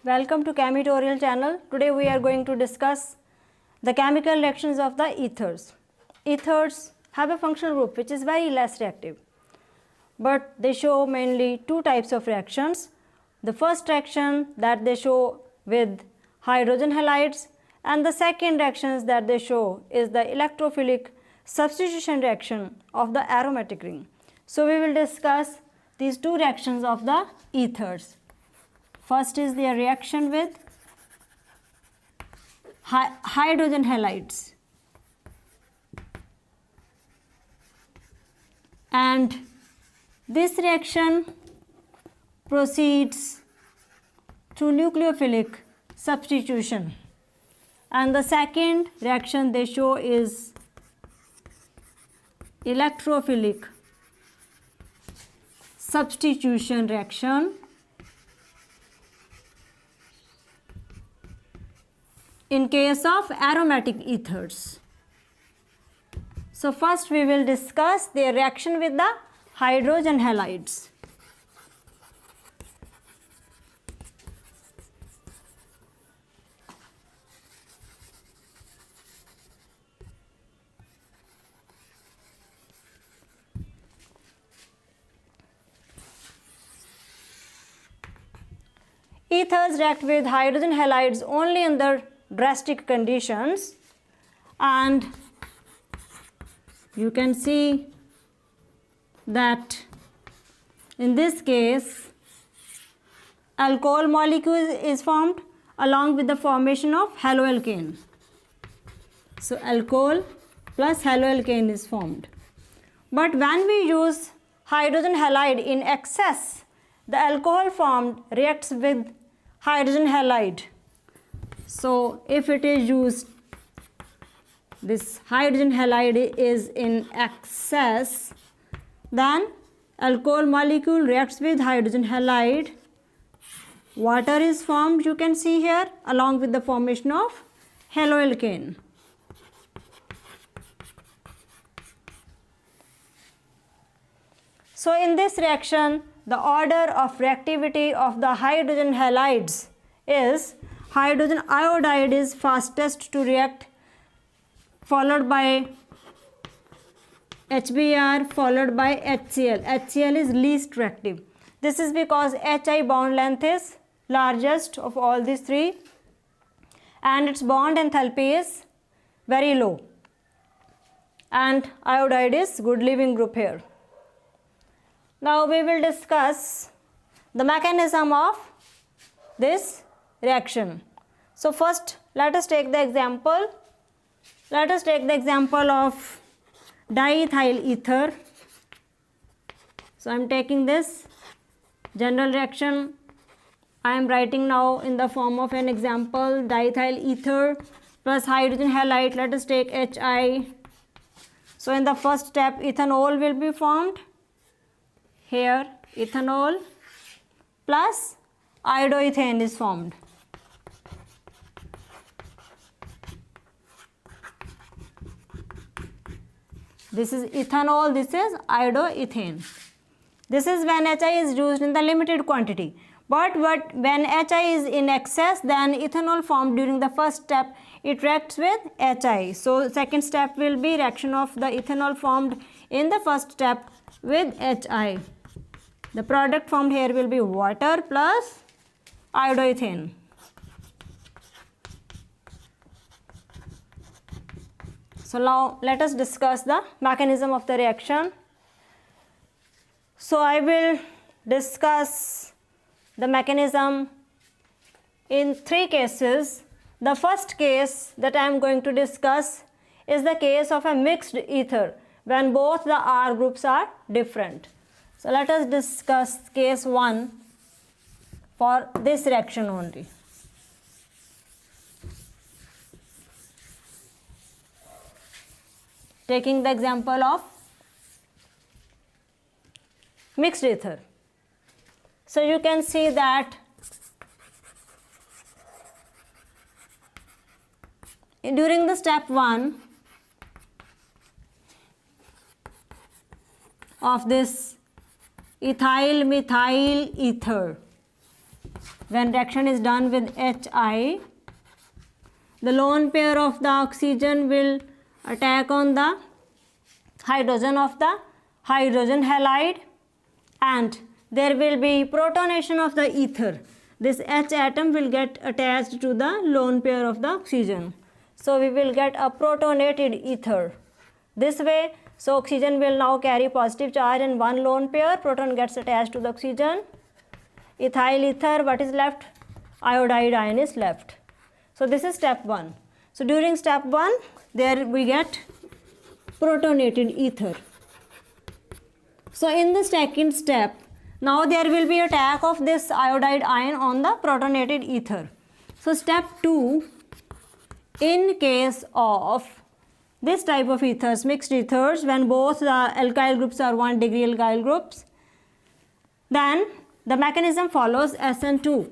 Welcome to Chemitutorial channel. Today we are going to discuss the chemical reactions of the ethers. Ethers have a functional group which is very less reactive, but they show mainly two types of reactions. The first reaction that they show with hydrogen halides, and the second reactions that they show is the electrophilic substitution reaction of the aromatic ring. So we will discuss these two reactions of the ethers. First is their reaction with hydrogen halides, and this reaction proceeds through nucleophilic substitution, and the second reaction they show is electrophilic substitution reaction in case of aromatic ethers. So first we will discuss their reaction with the hydrogen halides. Ethers react with hydrogen halides only under drastic conditions, and you can see that in this case alcohol molecule is formed along with the formation of haloalkane. So alcohol plus haloalkane is formed. But when we use hydrogen halide in excess, the alcohol formed reacts with hydrogen halide. So if it is used, this hydrogen halide is in excess, then alcohol molecule reacts with hydrogen halide. Water is formed, you can see here, along with the formation of haloalkane. So in this reaction, the order of reactivity of the hydrogen halides is hydrogen iodide is fastest to react, followed by HBr, followed by HCl. HCl is least reactive. This is because Hi bond length is largest of all these three, and its bond enthalpy is very low, and iodide is good leaving group here. Now we will discuss the mechanism of this reaction. So first let us take the example. Let us take the example of diethyl ether. So I am taking this general reaction. I am writing now in the form of an example: diethyl ether plus hydrogen halide. Let us take Hi. So in the first step, ethanol will be formed. Here ethanol plus iodoethane is formed. This is ethanol, this is iodoethane. This is when Hi is used in the limited quantity. But when Hi is in excess, then ethanol formed during the first step, it reacts with Hi. So second step will be reaction of the ethanol formed in the first step with Hi. The product formed here will be water plus iodoethane. So now let us discuss the mechanism of the reaction. So I will discuss the mechanism in three cases. The first case that I am going to discuss is the case of a mixed ether when both the R groups are different. So let us discuss case 1 for this reaction only. Taking the example of mixed ether. So you can see that during the step 1 of this ethyl methyl ether, when reaction is done with Hi, the lone pair of the oxygen will attack on the hydrogen of the hydrogen halide, and there will be protonation of the ether. This H atom will get attached to the lone pair of the oxygen. So we will get a protonated ether. This way, so oxygen will now carry positive charge and one lone pair, proton gets attached to the oxygen. Ethyl ether, what is left? Iodide ion is left. So this is step 1. So during step 1, there we get protonated ether. So in the second step, now there will be attack of this iodide ion on the protonated ether. So step 2, in case of this type of ethers, mixed ethers, when both the alkyl groups are 1 degree alkyl groups, then the mechanism follows SN2.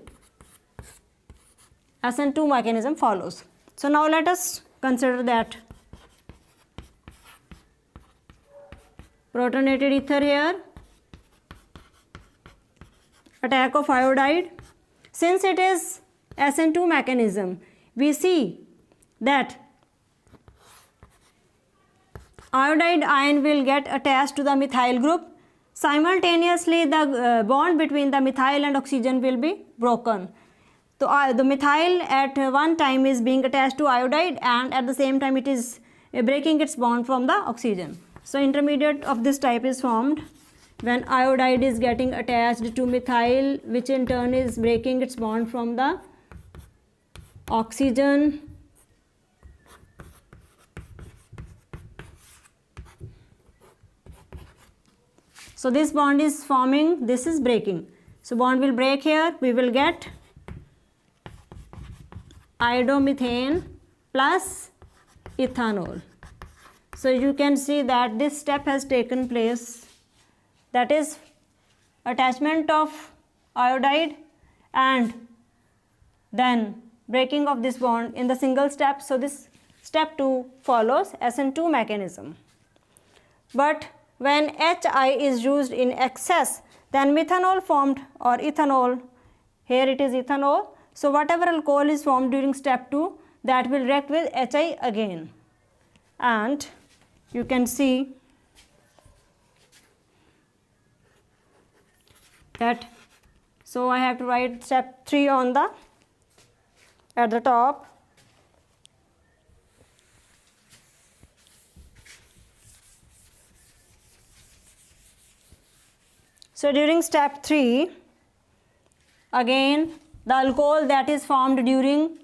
SN2 mechanism follows. So now let us consider that. Protonated ether here, attack of iodide. Since it is SN2 mechanism, we see that iodide ion will get attached to the methyl group. Simultaneously, the bond between the methyl and oxygen will be broken. So the methyl at one time is being attached to iodide, and at the same time it is breaking its bond from the oxygen. So intermediate of this type is formed when iodide is getting attached to methyl, which in turn is breaking its bond from the oxygen. So this bond is forming, this is breaking. So bond will break here, we will get iodomethane plus ethanol. So you can see that this step has taken place, that is attachment of iodide and then breaking of this bond in the single step. So this step 2 follows SN2 mechanism. But when Hi is used in excess, then methanol formed or ethanol, here it is ethanol. So whatever alcohol is formed during step 2, that will react with Hi again. And you can see that, so I have to write step 3 on the at the top. So during step 3, again the alcohol that is formed during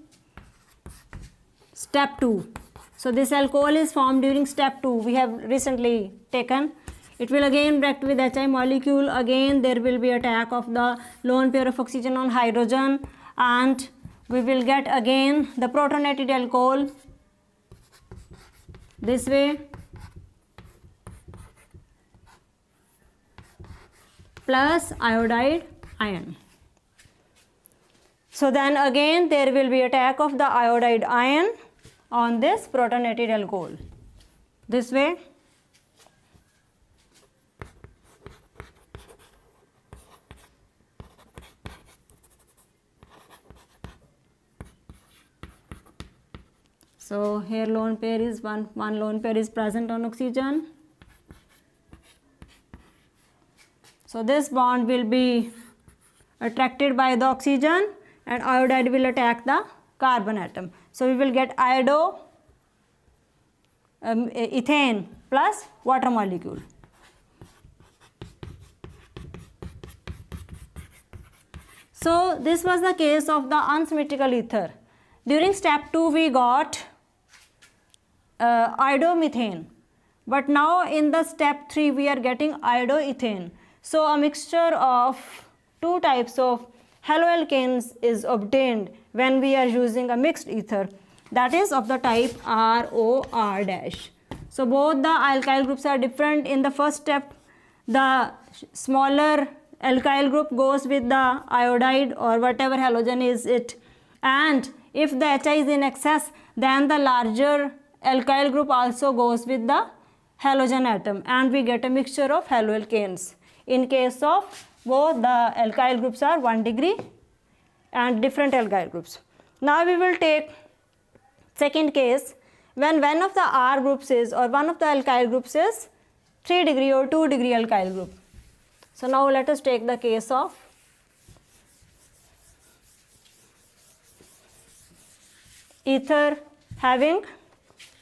step 2. So this alcohol is formed during step 2, we have recently taken. It will again react with Hi molecule. Again there will be attack of the lone pair of oxygen on hydrogen, and we will get again the protonated alcohol this way plus iodide ion. So then again there will be attack of the iodide ion on this protonated alcohol this way. So here lone pair is one lone pair is present on oxygen. So this bond will be attracted by the oxygen and iodide will attack the carbon atom. So we will get ethane plus water molecule. So this was the case of the unsymmetrical ether. During step 2 we got iodomethane, but now in the step 3 we are getting iodoethane. So a mixture of two types of haloalkanes is obtained when we are using a mixed ether, that is of the type ROR-. So both the alkyl groups are different. In the first step, the smaller alkyl group goes with the iodide or whatever halogen is it, and if the Hi is in excess, then the larger alkyl group also goes with the halogen atom, and we get a mixture of haloalkanes. In case of both the alkyl groups are 1 degree and different alkyl groups. Now we will take second case when one of the R groups is, or one of the alkyl groups is 3 degree or 2 degree alkyl group. So now let us take the case of ether having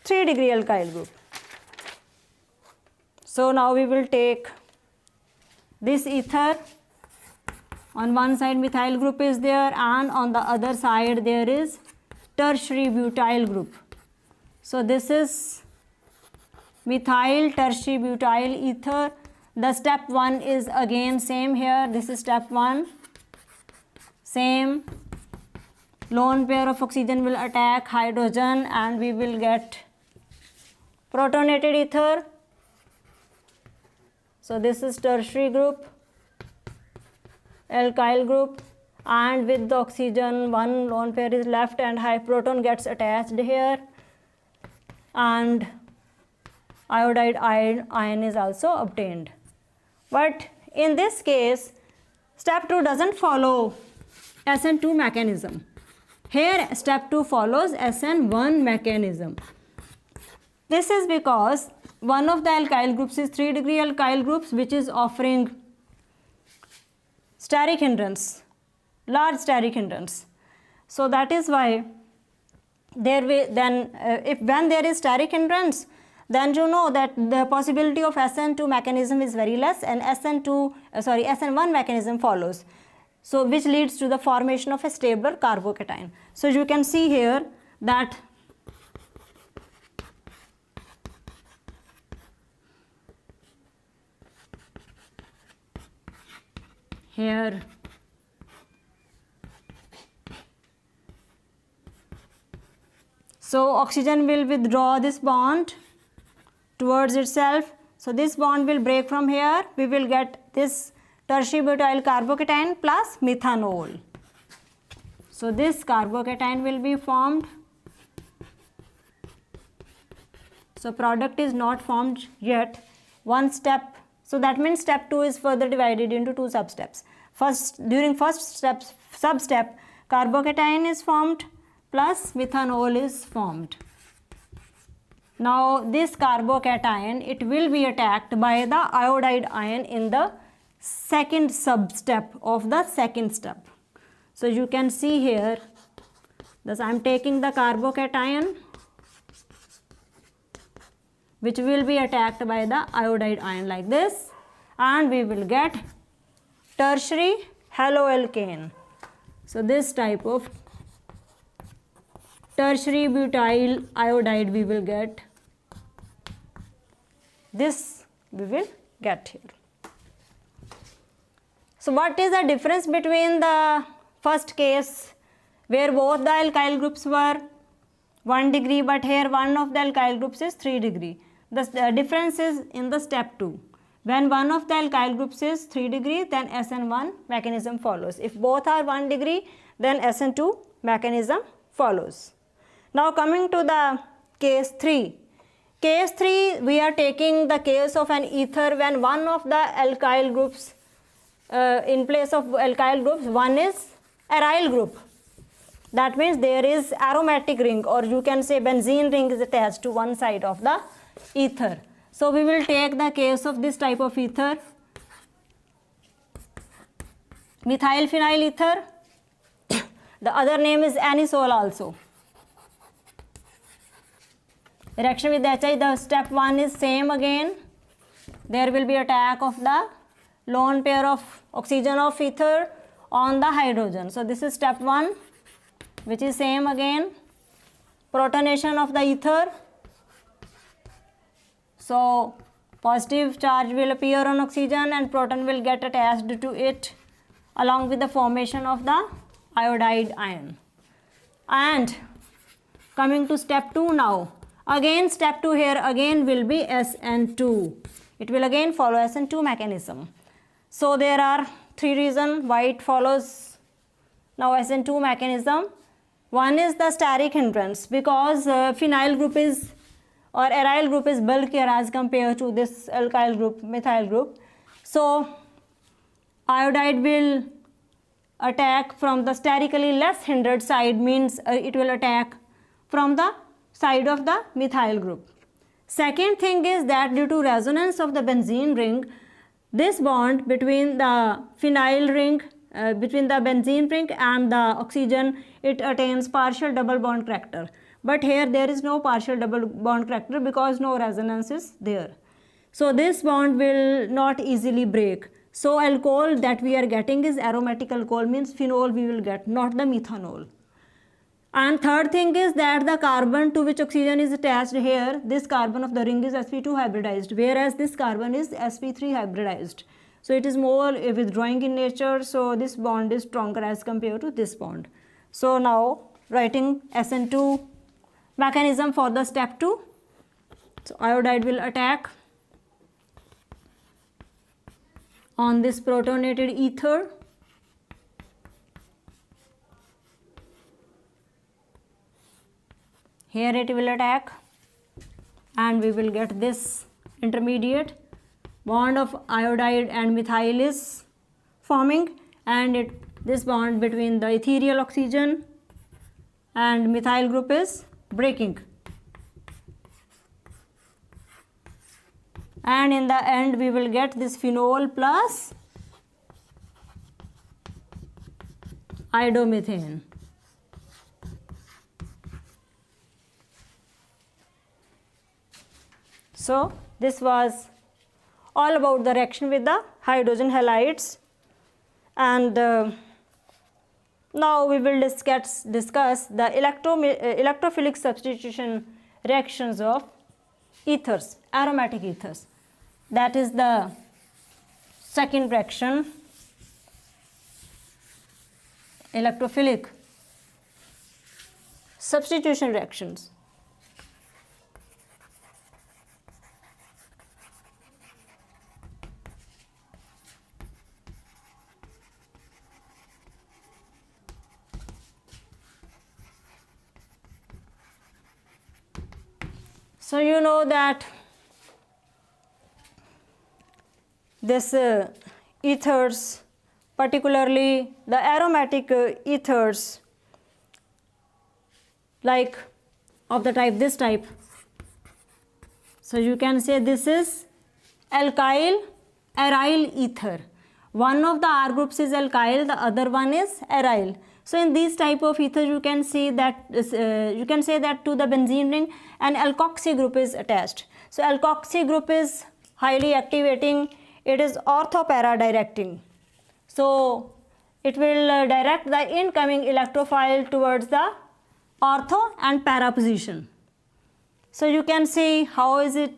3 degree alkyl group. So now we will take this ether. On one side methyl group is there, and on the other side there is tertiary butyl group. So this is methyl tertiary butyl ether. The step 1 is again same here. This is step 1. Same. Lone pair of oxygen will attack hydrogen and we will get protonated ether. So this is tertiary group, alkyl group, and with the oxygen one lone pair is left and high proton gets attached here, and iodide ion is also obtained. But in this case step 2 doesn't follow SN2 mechanism. Here step 2 follows SN1 mechanism. This is because one of the alkyl groups is 3 degree alkyl groups, which is offering steric hindrance, large steric hindrance. So that is why there will then when there is steric hindrance, then you know that the possibility of SN2 mechanism is very less, and SN1 mechanism follows. So which leads to the formation of a stable carbocation. So you can see here that here so oxygen will withdraw this bond towards itself. So this bond will break from here. We will get this tertiary butyl carbocation plus methanol. So this carbocation will be formed. So product is not formed yet. One step. So that means step 2 is further divided into 2 sub-steps. During first sub-step, carbocation is formed plus methanol is formed. Now this carbocation, it will be attacked by the iodide ion in the second sub-step of the second step. So you can see here, thus I am taking the carbocation which will be attacked by the iodide ion like this, and we will get tertiary haloalkane. So this type of tertiary butyl iodide we will get. This we will get here. So what is the difference between the first case where both the alkyl groups were 1 degree, but here one of the alkyl groups is 3 degree. The difference is in the step 2. When one of the alkyl groups is 3 degree, then SN1 mechanism follows. If both are 1 degree, then SN2 mechanism follows. Now coming to the case 3. Case 3, we are taking the case of an ether when one of the alkyl groups, in place of alkyl groups, one is aryl group. That means there is aromatic ring, or you can say benzene ring is attached to one side of the ether. So we will take the case of this type of ether, methyl phenyl ether. The other name is anisole also. Reaction with HI, the step 1 is same again. There will be attack of the lone pair of oxygen of ether on the hydrogen. So this is step 1, which is same again. Protonation of the ether. So positive charge will appear on oxygen and proton will get attached to it along with the formation of the iodide ion. And coming to step 2 now. Again step 2 here again will be SN2. It will again follow SN2 mechanism. So there are 3 reasons why it follows now SN2 mechanism. One is the steric hindrance, because phenyl group is, or aryl group is bulkier as compared to this alkyl group, methyl group. So iodide will attack from the sterically less hindered side, means it will attack from the side of the methyl group. Second thing is that due to resonance of the benzene ring, this bond between the phenyl ring, between the benzene ring and the oxygen, it attains partial double bond character. But here there is no partial double bond character because no resonance is there. So this bond will not easily break. So alcohol that we are getting is aromatic alcohol, means phenol we will get, not the methanol. And third thing is that the carbon to which oxygen is attached here, this carbon of the ring is sp2 hybridized, whereas this carbon is sp3 hybridized. So it is more withdrawing in nature, so this bond is stronger as compared to this bond. So now writing SN2 mechanism for the step 2. So iodide will attack on this protonated ether. Here it will attack and we will get this intermediate bond of iodide and methyl is forming, and this bond between the ethereal oxygen and methyl group is breaking. And in the end we will get this phenol plus iodomethane. So this was all about the reaction with the hydrogen halides, and now we will discuss the electrophilic substitution reactions of ethers, aromatic ethers. That is the second reaction, electrophilic substitution reactions. So you know that this ethers, particularly the aromatic ethers, like of the type, this type. So you can say this is alkyl aryl ether. One of the R groups is alkyl, the other one is aryl. So in these type of ethers you can say that to the benzene ring an alkoxy group is attached. So alkoxy group is highly activating, it is ortho-para directing. So it will direct the incoming electrophile towards the ortho and para position. So you can see how is it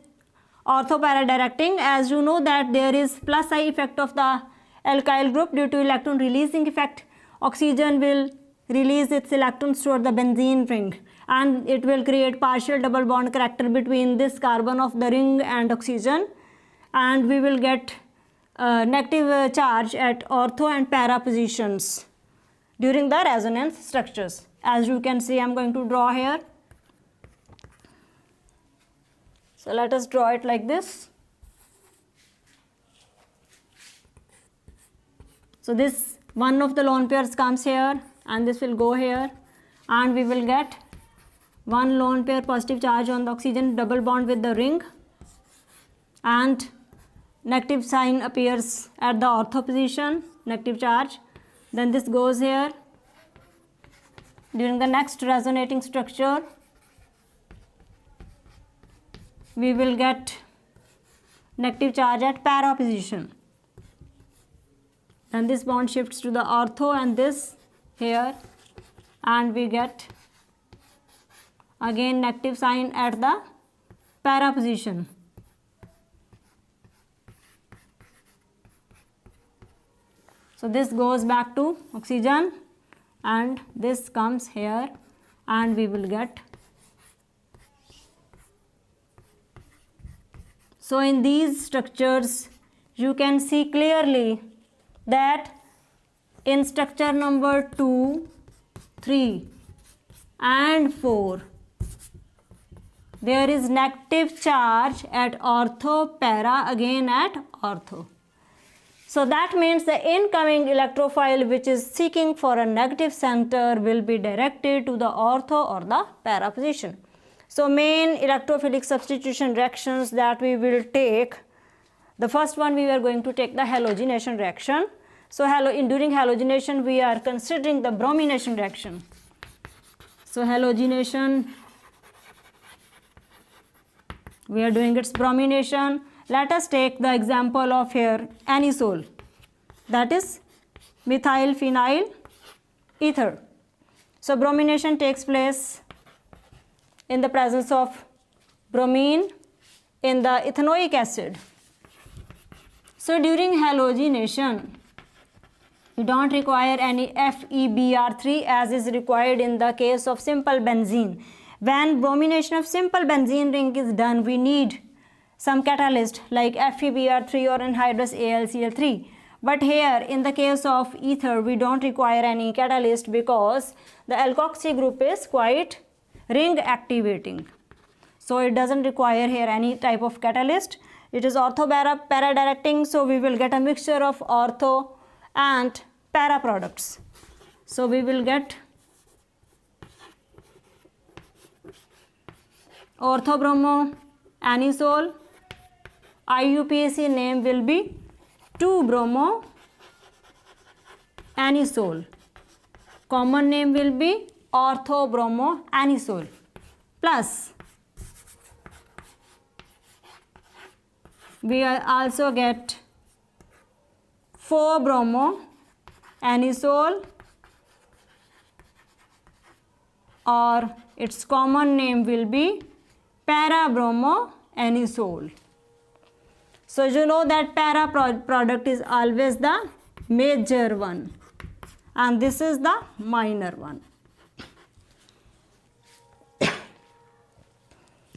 ortho-para directing, as you know that there is plus I effect of the alkyl group due to electron releasing effect. Oxygen will release its electrons toward the benzene ring and it will create partial double bond character between this carbon of the ring and oxygen, and we will get negative charge at ortho and para positions during the resonance structures. As you can see, I am going to draw here. So let us draw it like this. So this one of the lone pairs comes here and this will go here, and we will get one lone pair positive charge on the oxygen, double bond with the ring, and negative sign appears at the ortho position, negative charge. Then this goes here. During the next resonating structure we will get negative charge at para position. Then this bond shifts to the ortho and this here, and we get again negative sign at the para position. So this goes back to oxygen and this comes here, and we will get. So in these structures you can see clearly that in structure number 2, 3 and 4 there is negative charge at ortho, para again at ortho. So that means the incoming electrophile which is seeking for a negative center will be directed to the ortho or the para position. So main electrophilic substitution reactions that we will take, the first one we are going to take the halogenation reaction. So during halogenation we are considering the bromination reaction. So halogenation, we are doing its bromination. Let us take the example of here anisole, that is methyl phenyl ether. So bromination takes place in the presence of bromine in the ethanoic acid. So during halogenation, we don't require any FeBr3 as is required in the case of simple benzene. When bromination of simple benzene ring is done, we need some catalyst like FeBr3 or anhydrous AlCl3. But here in the case of ether, we don't require any catalyst because the alkoxy group is quite ring activating. So it doesn't require here any type of catalyst. It is ortho para directing, so we will get a mixture of ortho and para products. So we will get ortho-bromo anisole. IUPAC name will be 2-bromo anisole. Common name will be ortho-bromo anisole. Plus we also get 4-bromo anisole, or its common name will be para-bromo anisole. So you know that para product is always the major one and this is the minor one.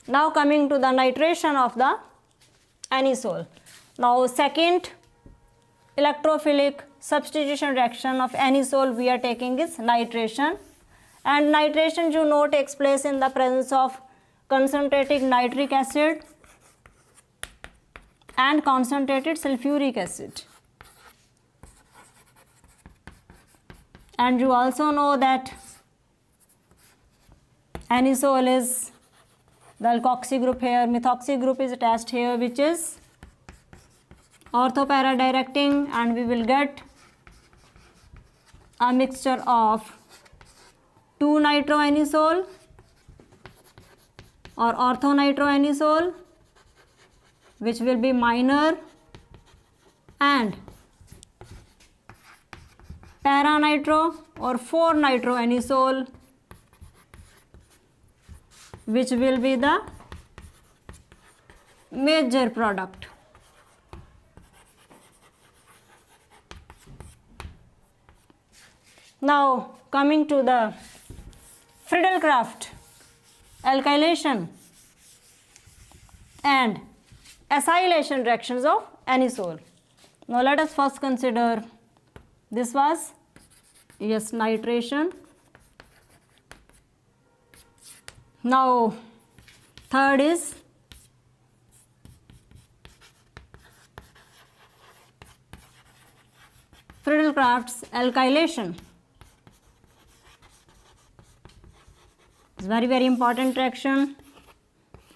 Now coming to the nitration of the anisole. Now second electrophilic substitution reaction of anisole we are taking is nitration, and nitration you know takes place in the presence of concentrated nitric acid and concentrated sulfuric acid. And you also know that anisole is the alkoxy group here, methoxy group is attached here, which is ortho para directing, and we will get a mixture of 2-nitroanisole or ortho-nitroanisole, which will be minor, and para-nitro or 4-nitroanisole, which will be the major product. Now coming to the Friedel-Crafts alkylation and acylation reactions of anisole. Now let us first consider, this was nitration. Now third is Friedel-Crafts alkylation. It's very important reaction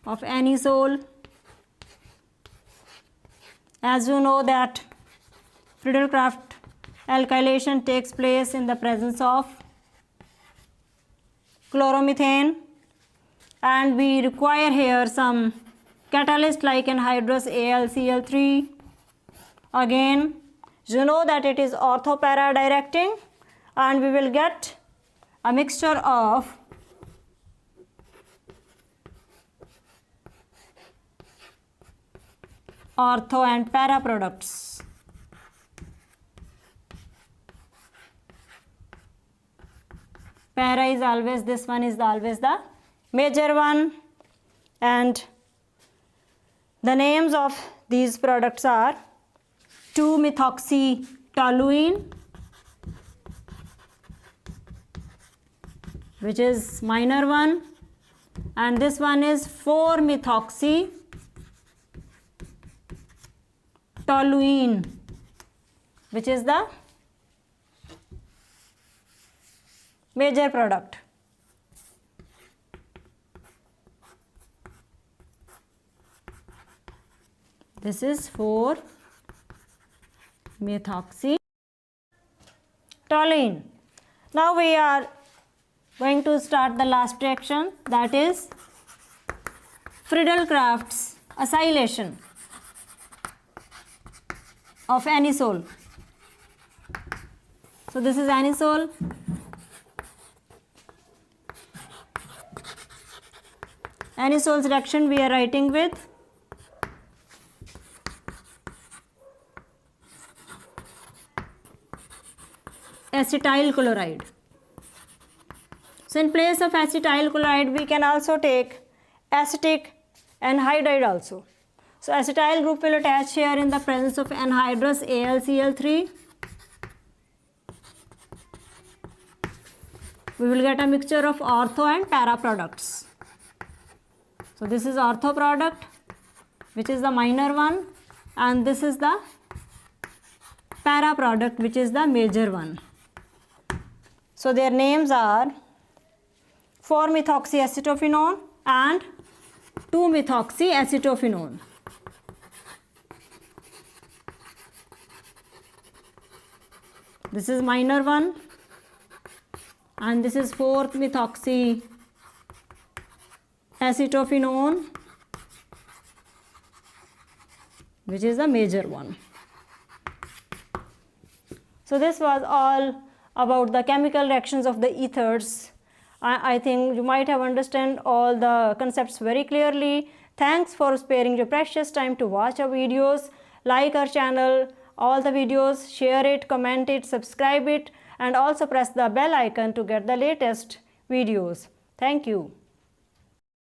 of anisole. As you know that Friedel-Crafts alkylation takes place in the presence of chloromethane, and we require here some catalyst like anhydrous AlCl3. Again, you know that it is ortho para directing, and we will get a mixture of ortho and para products. Para is always, this one is always the major one, and the names of these products are 2-methoxytoluene, which is minor one, and this one is 4-methoxytoluene, which is the major product. This is 4-methoxytoluene. Now we are going to start the last reaction, that is Friedel-Crafts acylation of anisole. So this is anisole. Anisole's reaction we are writing with acetyl chloride. So in place of acetyl chloride we can also take acetic anhydride also. So acetyl group will attach here in the presence of anhydrous AlCl3. We will get a mixture of ortho and para products. So this is ortho product, which is the minor one, and this is the para product, which is the major one. So their names are 4-methoxyacetophenone and 2-methoxyacetophenone. This is minor one, and this is 4-methoxyacetophenone, which is the major one. So this was all about the chemical reactions of the ethers. I think you might have understood all the concepts very clearly. Thanks for sparing your precious time to watch our videos. Like our channel, all the videos, share it, comment it, subscribe it, and also press the bell icon to get the latest videos. Thank you.